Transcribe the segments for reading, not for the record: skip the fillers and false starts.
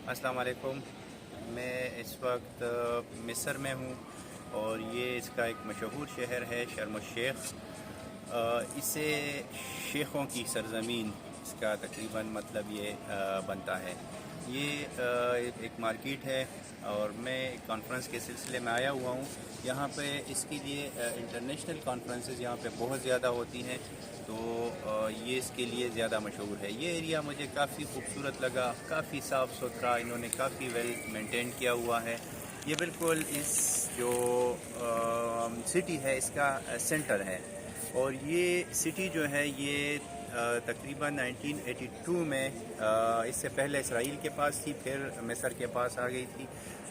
अस्सलाम वालेकुम। मैं इस वक्त मिस्र में हूँ और ये इसका एक मशहूर शहर है शर्म शेख। इसे शेखों की सरज़मीन इसका तकरीबन मतलब ये बनता है। ये एक मार्केट है और मैं एक कॉन्फ्रेंस के सिलसिले में आया हुआ हूँ। यहाँ पे इसके लिए इंटरनेशनल कॉन्फ्रेंसेस यहाँ पे बहुत ज़्यादा होती हैं, तो ये इसके लिए ज़्यादा मशहूर है। ये एरिया मुझे काफ़ी खूबसूरत लगा, काफ़ी साफ़ सुथरा, इन्होंने काफ़ी वेल मेंटेन किया हुआ है। ये बिल्कुल इस जो सिटी है इसका सेंटर है और ये सिटी जो है ये तकरीबन 1982 में इससे पहले इसराइल के पास थी, फिर मिस्र के पास आ गई थी।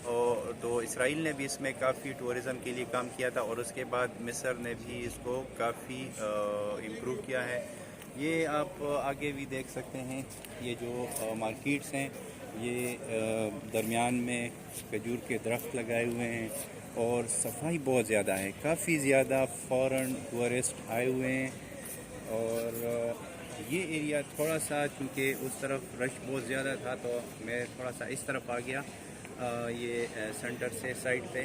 और तो इसराइल ने भी इसमें काफ़ी टूरिज़म के लिए काम किया था और उसके बाद मिस्र ने भी इसको काफ़ी इम्प्रूव किया है। ये आप आगे भी देख सकते हैं, ये जो मार्केट्स हैं ये दरमियान में खजूर के दरख्त लगाए हुए हैं और सफाई बहुत ज़्यादा है, काफ़ी ज़्यादा फॉरेन टूरिस्ट आए हुए हैं। और ये एरिया थोड़ा सा चूँकि उस तरफ रश बहुत ज़्यादा था तो मैं थोड़ा सा इस तरफ आ गया, ये सेंटर से साइड पे,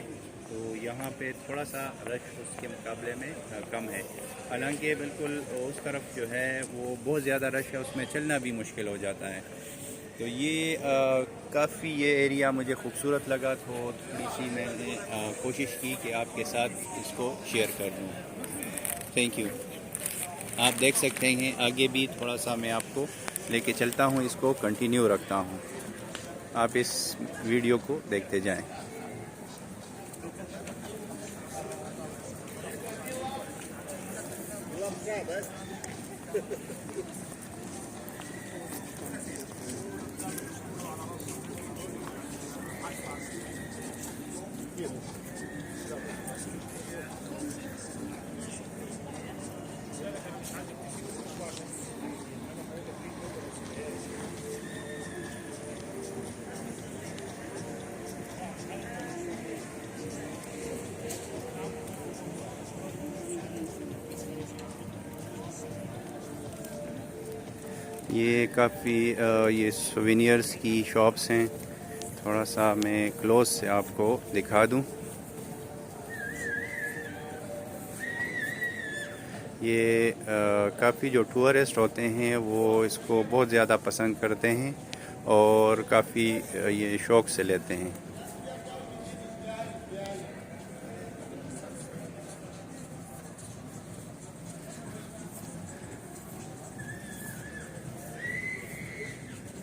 तो यहाँ पे थोड़ा सा रश उसके मुकाबले में कम है। हालांकि बिल्कुल उस तरफ जो है वो बहुत ज़्यादा रश है, उसमें चलना भी मुश्किल हो जाता है। तो ये काफ़ी ये एरिया मुझे खूबसूरत लगा, तो थोड़ी सी मैंने कोशिश की कि आपके साथ इसको शेयर कर दूँ। Thank you. आप देख सकते हैं आगे भी थोड़ा सा मैं आपको लेके चलता हूँ, इसको कंटिन्यू रखता हूँ, आप इस वीडियो को देखते जाएं। ये काफ़ी ये सोवेनियर्स की शॉप्स हैं, थोड़ा सा मैं क्लोज से आपको दिखा दूं। ये काफ़ी जो टूरिस्ट होते हैं वो इसको बहुत ज़्यादा पसंद करते हैं और काफ़ी ये शौक़ से लेते हैं।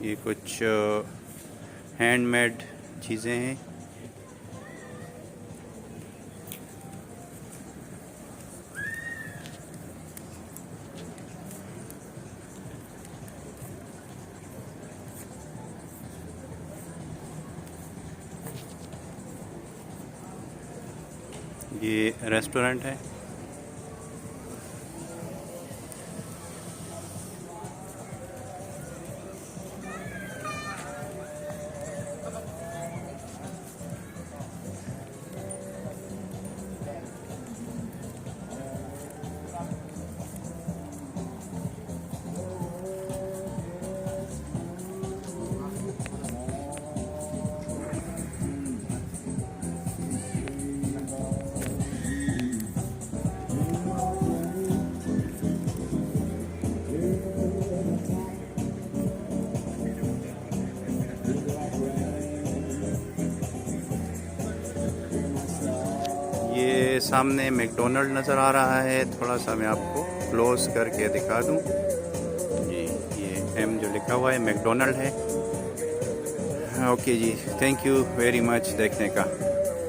ये कुछ हैंडमेड चीज़ें हैं। ये रेस्टोरेंट है। ये सामने मैकडोनल्ड नज़र आ रहा है, थोड़ा सा मैं आपको क्लोज करके दिखा दूं। जी, ये एम जो लिखा हुआ है मैकडोनल्ड है। ओके जी, थैंक यू वेरी मच देखने का।